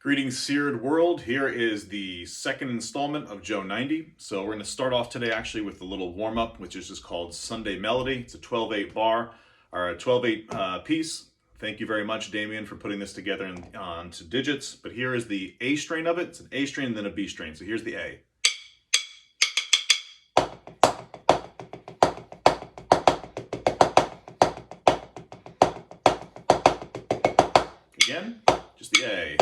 Greetings, SIRD world. Here is the second installment of Joe90. So we're going to start off today actually with a little warm-up, which is just called Sunday Melody. It's a 12/8 bar, or a 12/8 piece. Thank you very much, Damien, for putting this together onto digits. But here is the A strain of it. It's an A strain and then a B strain. So here's the A. Again, just the A.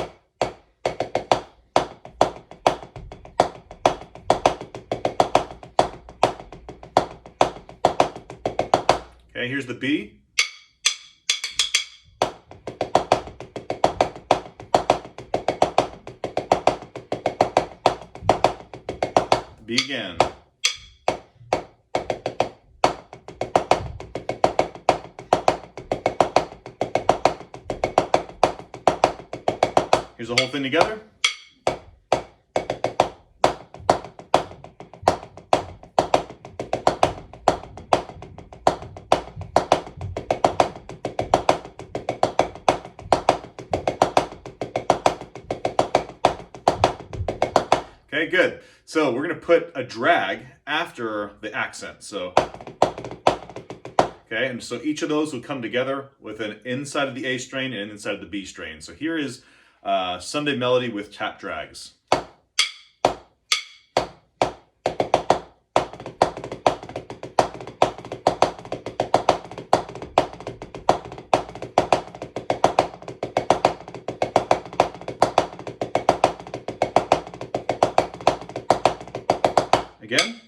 Okay, here's the B. B again. Here's the whole thing together. Okay, good. So we're going to put a drag after the accent. So, okay, and so each of those will come together with an inside of the A strain and an inside of the B strain. So here is Sunday Melody with tap drags. Again.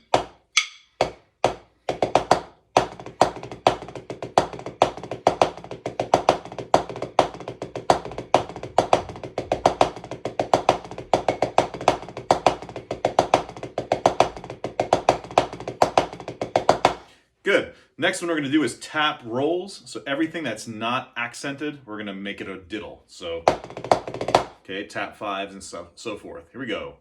Good. Next one we're going to do is tap rolls. So everything that's not accented, we're going to make it a diddle. So, okay, tap fives and so forth. Here we go.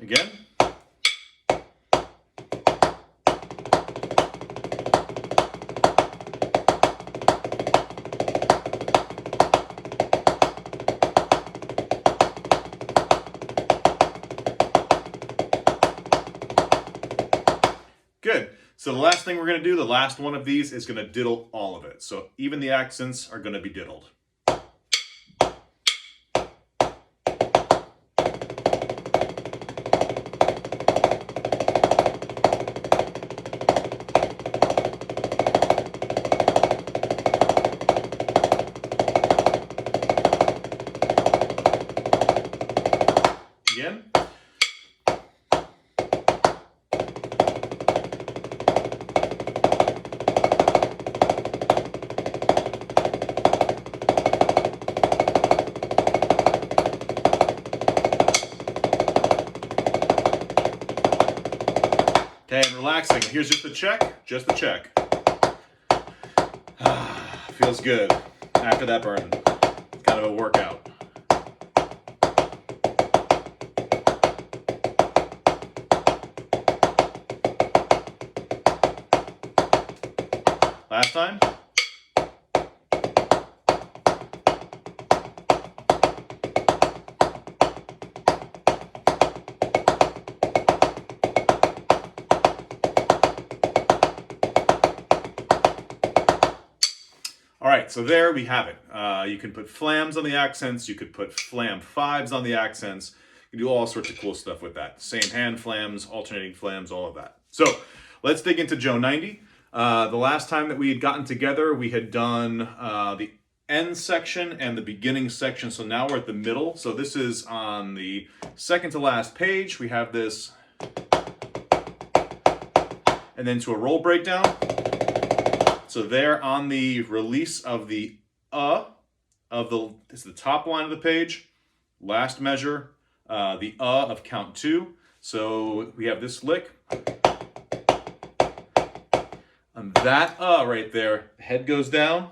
Again. Good. So the last thing we're going to do, the last one of these, is going to diddle all of it. So even the accents are going to be diddled. Again. Okay, and relaxing. Here's just the check. Just the check. Feels good after that burn. It's kind of a workout. Last time. All right, so there we have it. You can put flams on the accents. You could put flam fives on the accents. You can do all sorts of cool stuff with that. Same hand flams, alternating flams, all of that. So let's dig into Joe90. The last time that we had gotten together, we had done the end section and the beginning section. So now we're at the middle. So this is on the second to last page. We have this. And then to a roll breakdown. So there on the release of the it's the top line of the page, last measure, the of count 2. So we have this lick. And that right there, head goes down.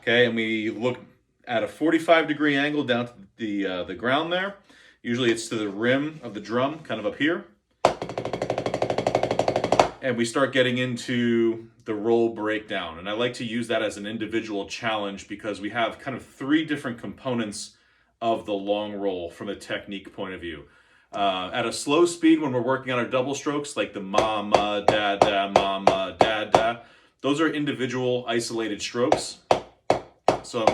Okay, and we look at a 45-degree angle down to the ground there. Usually it's to the rim of the drum, kind of up here. And we start getting into the roll breakdown. And I like to use that as an individual challenge because we have kind of 3 different components of the long roll from a technique point of view. At a slow speed, when we're working on our double strokes, like the mama, da, mama, da, da, those are individual isolated strokes. So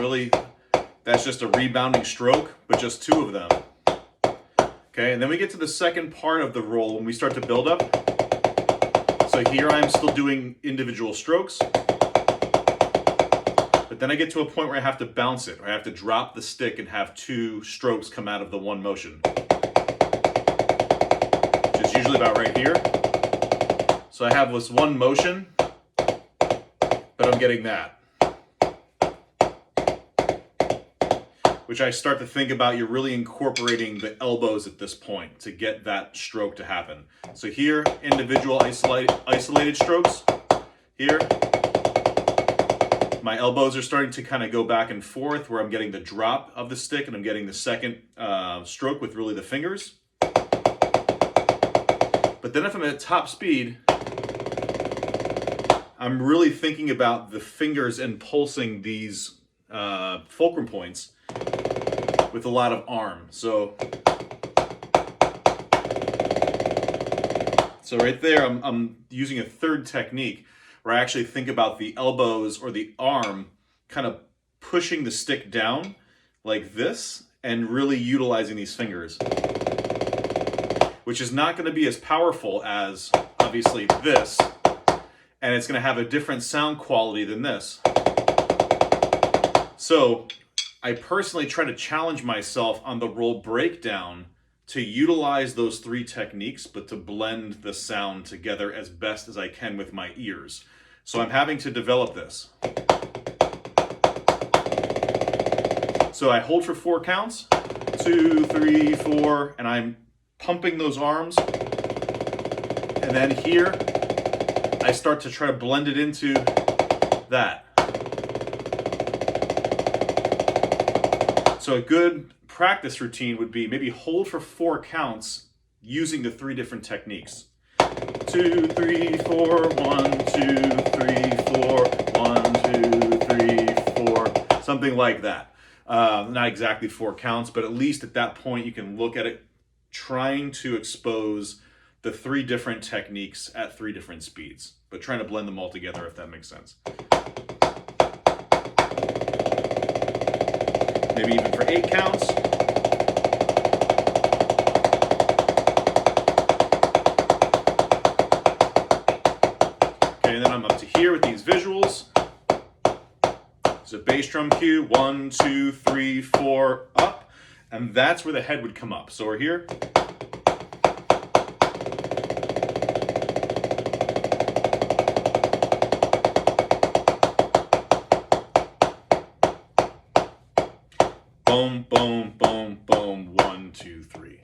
that's just a rebounding stroke, but just 2 of them. Okay, and then we get to the second part of the roll when we start to build up. So here I'm still doing individual strokes, but then I get to a point where I have to bounce it, or I have to drop the stick and have 2 strokes come out of the one motion, which is usually about right here. So I have this one motion, but I'm getting that. Which I start to think about, you're really incorporating the elbows at this point to get that stroke to happen. So here, individual isolated strokes. Here, my elbows are starting to kind of go back and forth where I'm getting the drop of the stick and I'm getting the second stroke with really the fingers. But then if I'm at top speed, I'm really thinking about the fingers and pulsing these fulcrum points with a lot of arm. So right there, I'm using a third technique where I actually think about the elbows or the arm kind of pushing the stick down like this and really utilizing these fingers, which is not going to be as powerful as obviously this, and it's going to have a different sound quality than this. So I personally try to challenge myself on the roll breakdown to utilize those 3 techniques, but to blend the sound together as best as I can with my ears. So I'm having to develop this. So I hold for 4 counts, 2, 3, 4, and I'm pumping those arms. And then here, I start to try to blend it into that. So a good practice routine would be maybe hold for 4 counts using the 3 different techniques. 2, 3, 4, 1, 2, 3, 4, 1, 2, 3, 4, something like that. Not exactly 4 counts, but at least at that point you can look at it trying to expose the 3 different techniques at 3 different speeds, but trying to blend them all together, if that makes sense. Maybe even for 8 counts. Okay, and then I'm up to here with these visuals. It's a bass drum cue, 1, 2, 3, 4, up, and that's where the head would come up. So we're here. Boom, boom, boom, boom, 1, 2, 3.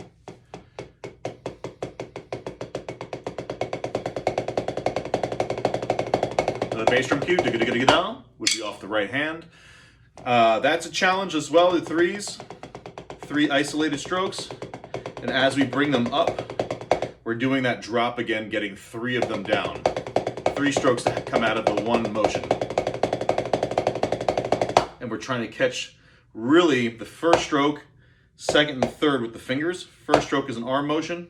The bass drum cue, digga-digga-digga-down, would be off the right hand. That's a challenge as well, the 3s. 3 isolated strokes. And as we bring them up, we're doing that drop again, getting 3 of them down. 3 strokes to come out of the one motion. And we're trying to catch really the first stroke, second and third with the fingers. First stroke is an arm motion.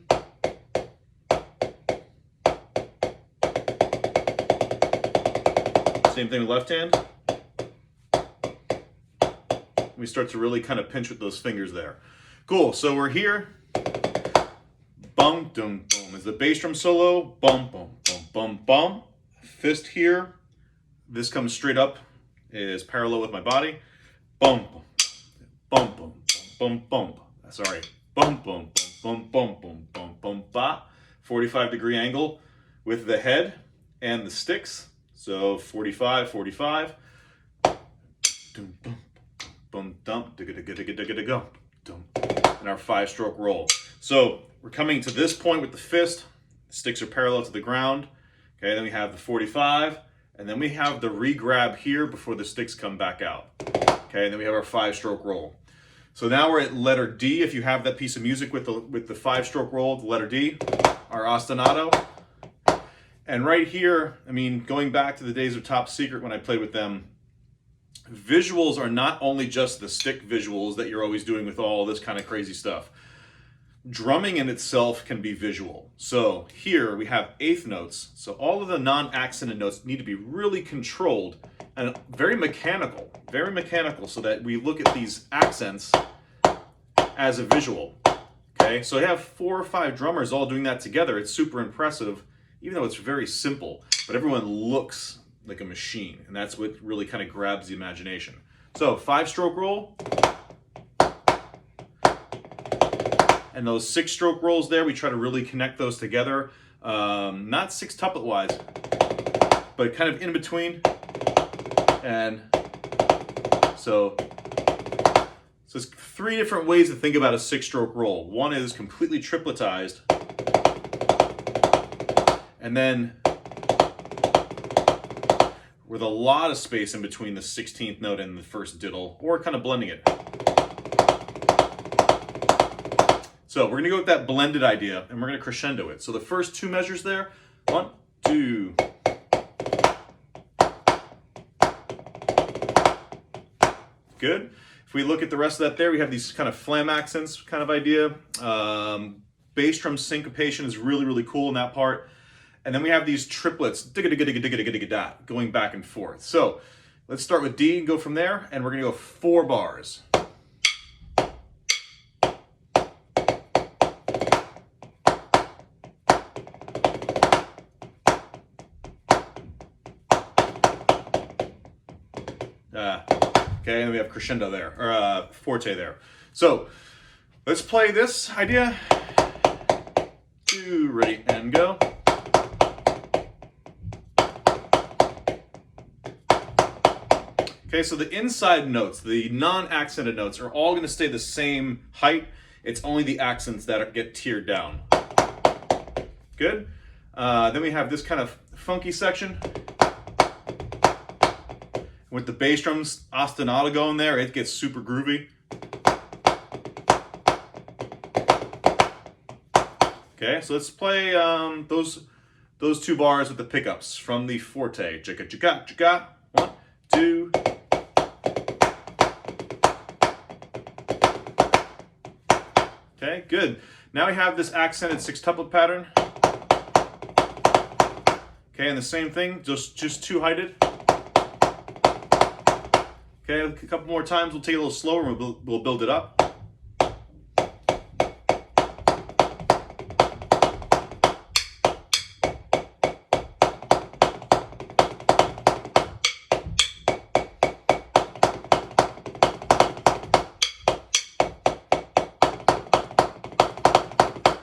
Same thing with left hand. We start to really kind of pinch with those fingers there. Cool, so we're here. Bum, dum, boom is the bass drum solo. Bum, bum, bum, bum, bum. Fist here. This comes straight up, is parallel with my body. Bum, bum. Bum, bum, bum, bum, bum. Sorry. Bum, bum, bum, bum, bum, bum, bum, ba. 45-degree angle with the head and the sticks. So 45, 45. Dum, bum, bum, dum, digga, digga, digga, digga, digga, dum. And our 5-stroke roll. So we're coming to this point with the fist. The sticks are parallel to the ground. Okay, then we have the 45. And then we have the re-grab here before the sticks come back out. Okay, and then we have our 5-stroke roll. So now we're at letter D. If you have that piece of music with the 5-stroke roll, the letter D, our ostinato. And right here, I mean, going back to the days of Top Secret when I played with them, visuals are not only just the stick visuals that you're always doing with all this kind of crazy stuff. Drumming in itself can be visual. So here we have eighth notes. So all of the non-accented notes need to be really controlled and very mechanical so that we look at these accents as a visual. Okay, so you have 4 or 5 drummers all doing that together. It's super impressive, even though it's very simple, but everyone looks like a machine, and that's what really kind of grabs the imagination. So 5-stroke roll, and those 6-stroke rolls there, we try to really connect those together. Not sextuplet wise, but kind of in between. And so there's 3 different ways to think about a 6-stroke roll. One is completely tripletized, and then with a lot of space in between the 16th note and the first diddle, or kind of blending it. So we're gonna go with that blended idea, and we're gonna crescendo it. So the first 2 measures there, 1, 2. Good. If we look at the rest of that there, we have these kind of flam accents kind of idea. Bass drum syncopation is really, really cool in that part. And then we have these triplets, going back and forth. So let's start with D and go from there, and we're gonna go 4 bars. Okay, and then we have crescendo there, or forte there. So let's play this idea. 2, ready, and go. Okay, so the inside notes, the non-accented notes, are all going to stay the same height. It's only the accents that get tiered down. Good. Then we have this kind of funky section. With the bass drums ostinato going there, it gets super groovy. Okay, so let's play those 2 bars with the pickups from the forte. Chicka chicka chicka. 1, 2. Okay, good. Now we have this accented sextuplet pattern. Okay, and the same thing, just 2-heighted. Okay, a couple more times. We'll take it a little slower and we'll build it up.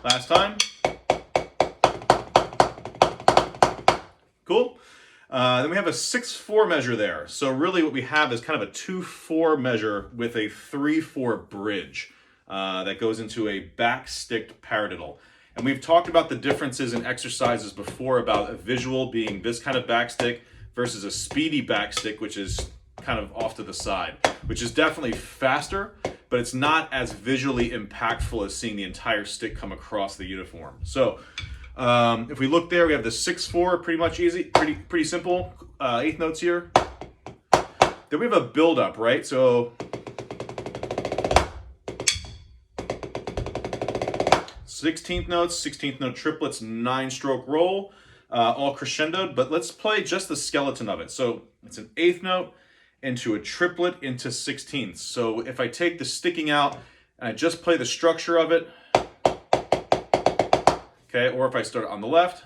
Last time. Cool. Then we have a 6/4 measure there. So really what we have is kind of a 2/4 measure with a 3/4 bridge that goes into a back-sticked paradiddle. And we've talked about the differences in exercises before about a visual being this kind of backstick versus a speedy backstick, which is kind of off to the side, which is definitely faster, but it's not as visually impactful as seeing the entire stick come across the uniform. So if we look there, we have the 6/4, pretty much easy, pretty simple, 8th notes here. Then we have a build-up, right? So 16th notes, 16th note triplets, 9-stroke roll, all crescendoed, but let's play just the skeleton of it. So it's an 8th note into a triplet into 16ths. So if I take the sticking out and I just play the structure of it, okay, or if I start on the left,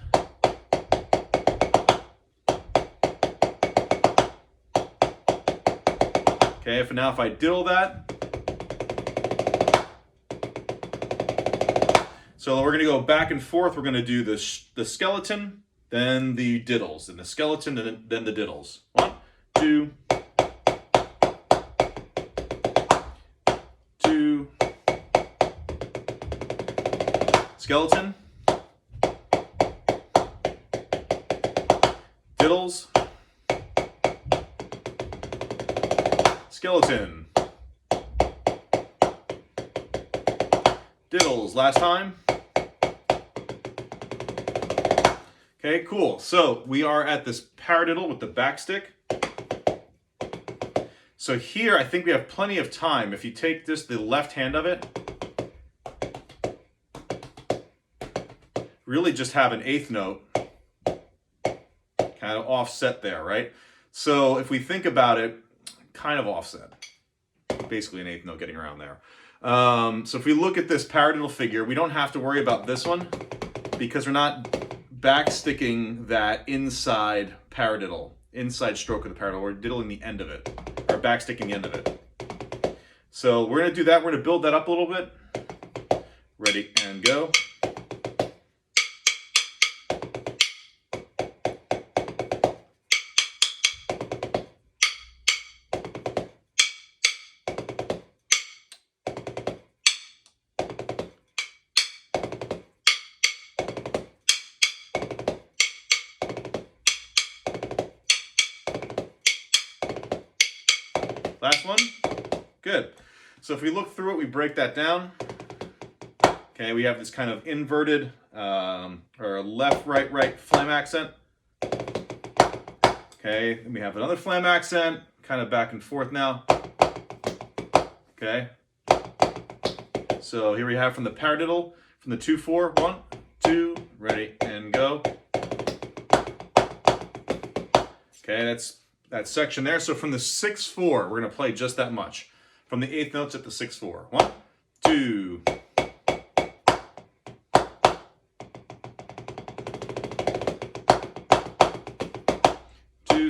okay, now if I diddle that, so we're going to go back and forth. We're going to do the skeleton, then the diddles, and the skeleton, and then the diddles. 1, 2, 2, skeleton, diddles, skeleton. Diddles, last time. Okay, cool. So we are at this paradiddle with the back stick. So here, I think we have plenty of time. If you take this, the left hand of it, really just have an eighth note kind of offset there, right? So if we think about it, kind of offset. Basically an eighth note getting around there. So if we look at this paradiddle figure, we don't have to worry about this one because we're not back sticking that inside paradiddle, inside stroke of the paradiddle. We're diddling the end of it, or back sticking the end of it. So we're going to do that. We're going to build that up a little bit. Ready and go. Last one. Good. So if we look through it, we break that down. Okay, we have this kind of inverted or left, right, right flam accent. Okay, and we have another flam accent, kind of back and forth now. Okay. So here we have from the paradiddle, from the 2-4, 1, 2, ready and go. Okay, that's that section there. So from the 6-4, we're going to play just that much. From the eighth notes at the 6-4. 1, 2.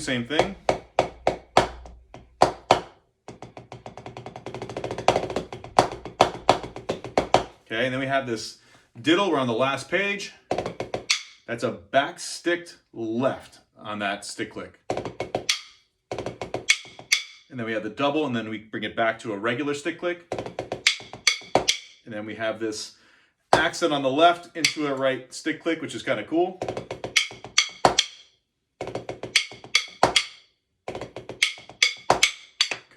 Same thing. Okay, and then we have this diddle. We're on the last page. That's a back sticked left on that stick click. And then we have the double, and then we bring it back to a regular stick click. And then we have this accent on the left into a right stick click, which is kind of cool.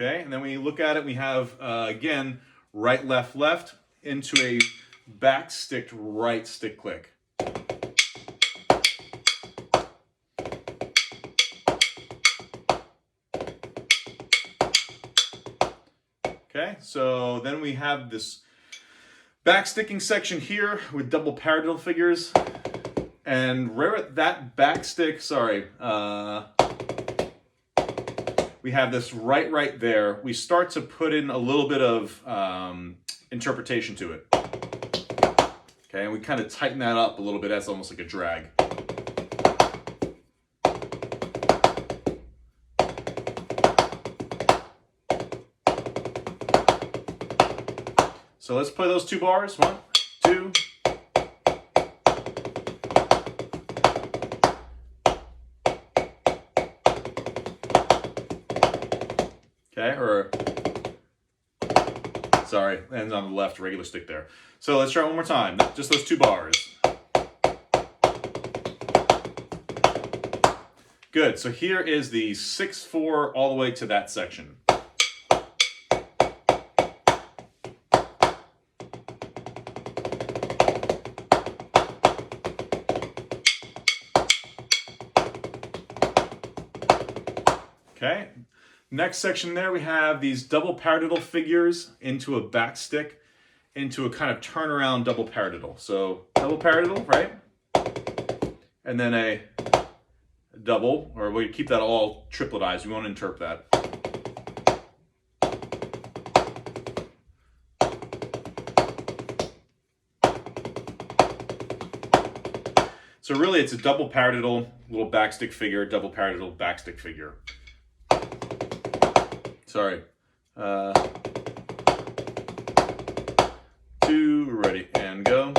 Okay, and then when you look at it, we have, again, right, left, left into a back sticked right stick click. Okay, so then we have this back sticking section here with double paradiddle figures. And that back stick, we have this right there. We start to put in a little bit of interpretation to it. Okay, and we kind of tighten that up a little bit. That's almost like a drag. So let's play those 2 bars. 1, 2. Okay, ends on the left, regular stick there. So let's try it one more time. Just those 2 bars. Good, so here is the 6-4 all the way to that section. Okay, next section there we have these double paradiddle figures into a back stick, into a kind of turnaround double paradiddle. So double paradiddle, right? And then a double, or we keep that all tripletized. We won't interpret that. So really it's a double paradiddle, little backstick figure, double paradiddle, backstick figure. Sorry. 2, ready, and go.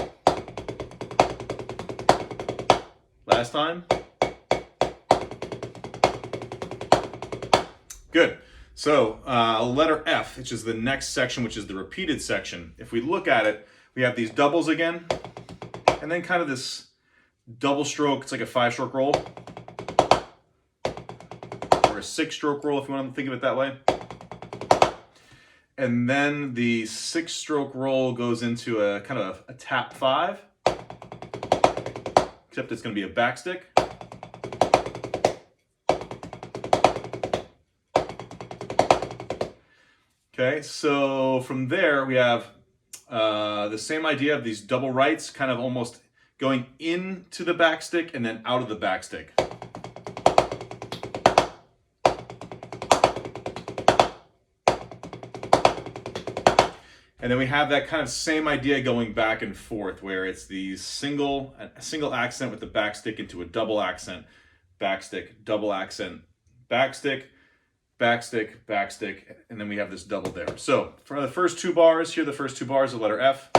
Last time. Good. So letter F, which is the next section, which is the repeated section. If we look at it, we have these doubles again, and then kind of this double stroke. It's like a 5-stroke roll, or a 6-stroke roll if you want to think of it that way. and then the 6-stroke roll goes into a kind of a tap 5, except it's going to be a backstick. Okay, so from there we have the same idea of these double rights, kind of almost going into the backstick and then out of the backstick. And then we have that kind of same idea going back and forth, where it's the single accent with the backstick into a double accent, backstick, double accent, backstick, backstick, backstick, and then we have this double there. So for the first 2 bars, here are the first 2 bars of letter F.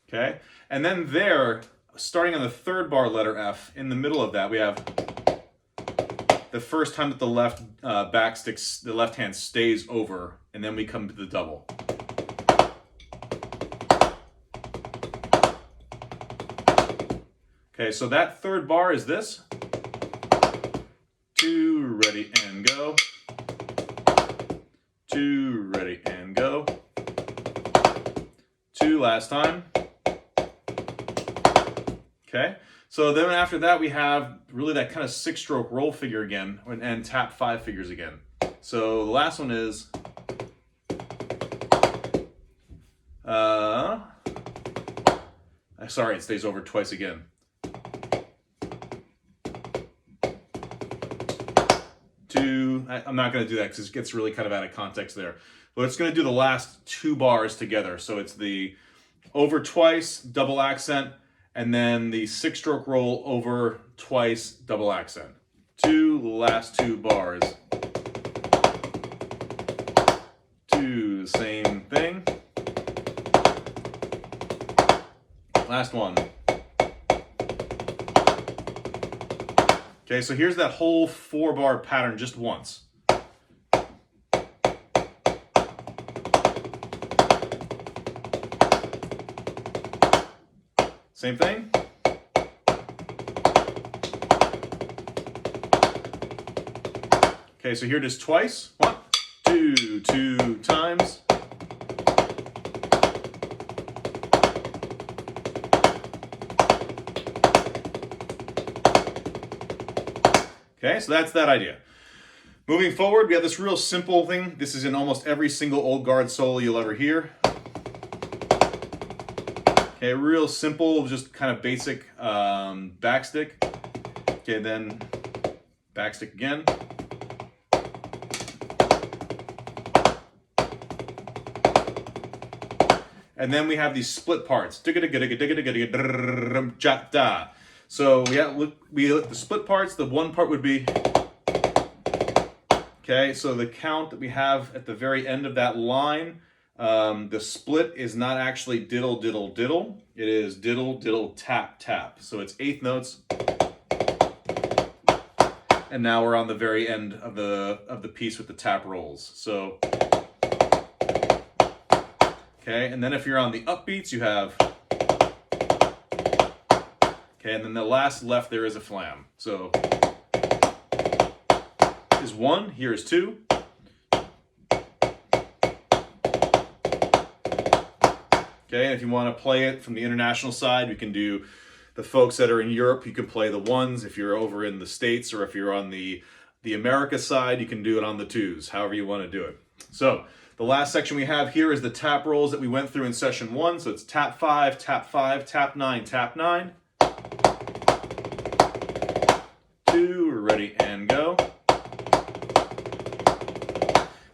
Okay, and then there, starting on the 3rd bar, letter F, in the middle of that, we have the first time that the left backstick, the left hand stays over, and then we come to the double. Okay, so that 3rd bar is this. 2, ready, and go. 2, ready, and go. 2, last time. Okay, so then after that we have really that kind of 6-stroke roll figure again, and tap 5 figures again. So the last one is sorry, it stays over twice again. 2, I'm not going to do that because it gets really kind of out of context there. But it's going to do the last 2 bars together. So it's the over twice, double accent, and then the 6-stroke roll over twice, double accent. 2, the last 2 bars. 2, the same thing. Last one. Okay, so here's that whole 4-bar pattern just once. Same thing. Okay, so here it is twice. 1, 2, 2 times. Okay, so that's that idea. Moving forward, we have this real simple thing. This is in almost every single old guard solo you'll ever hear. Okay, real simple, just kind of basic backstick. Okay, then backstick again. And then we have these split parts. So the split parts, the one part would be, okay, so the count that we have at the very end of that line, the split is not actually diddle, diddle, diddle. It is diddle, diddle, tap, tap. So it's 8th notes. And now we're on the very end of the piece with the tap rolls. So, okay, and then if you're on the upbeats, you have, okay, and then the last left there is a flam. So is 1, here is 2. Okay, and if you want to play it from the international side, you can do the folks that are in Europe, you can play the 1s. If you're over in the States or if you're on the America side, you can do it on the 2s, however you want to do it. So the last section we have here is the tap rolls that we went through in session 1. So it's tap 5, tap 5, tap 9, tap 9. 2, we're ready and go.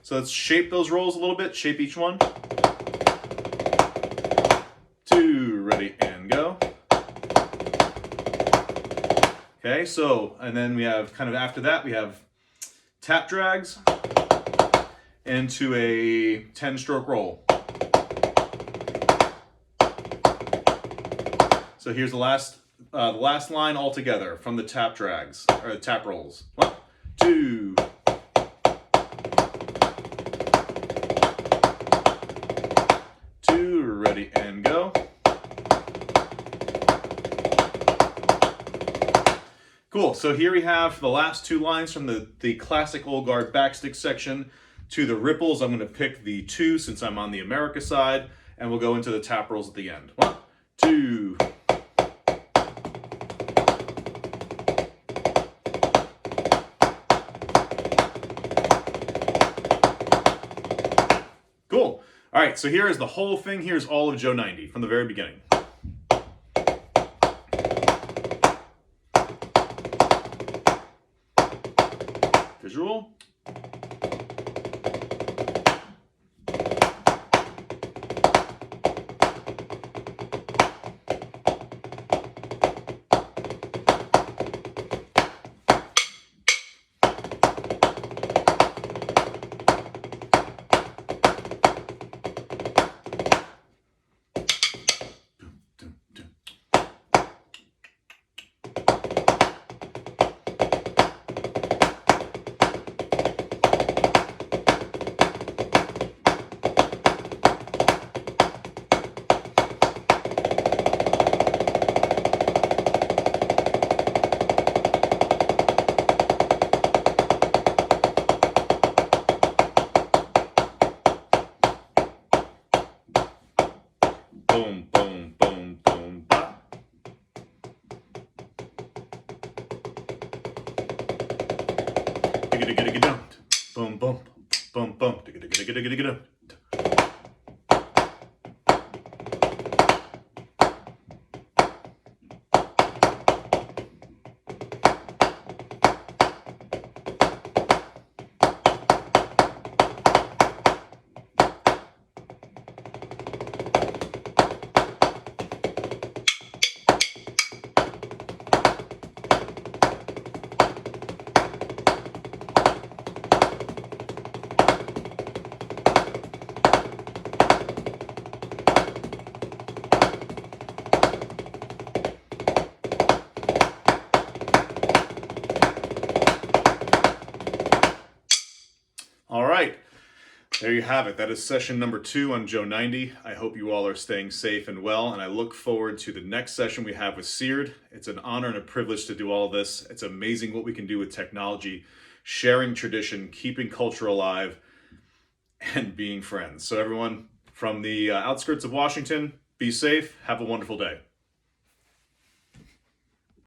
So let's shape those rolls a little bit, shape each one. 2, ready and go. Okay, so, and then we have kind of after that, we have tap drags into a 10-stroke roll. So here's the last line all together from the tap drags, or the tap rolls. 1, 2. Ready and go. Cool. So here we have the last two lines from the classic old guard backstick section to the ripples. I'm going to pick the 2 since I'm on the America side, and we'll go into the tap rolls at the end. 1, 2. Cool. All right, so here is the whole thing. Here's all of Joe90 from the very beginning. Visual. Boom, boom, boom, boom, ba. Digga digga digga dum. Boom, boom, boom, boom. Digga digga digga digga digga dum. All right, there you have it. That is session number 2 on Joe90. I hope you all are staying safe and well, and I look forward to the next session we have with SIRD. It's an honor and a privilege to do all this. It's amazing what we can do with technology, sharing tradition, keeping culture alive, and being friends. So everyone from the outskirts of Washington, be safe. Have a wonderful day.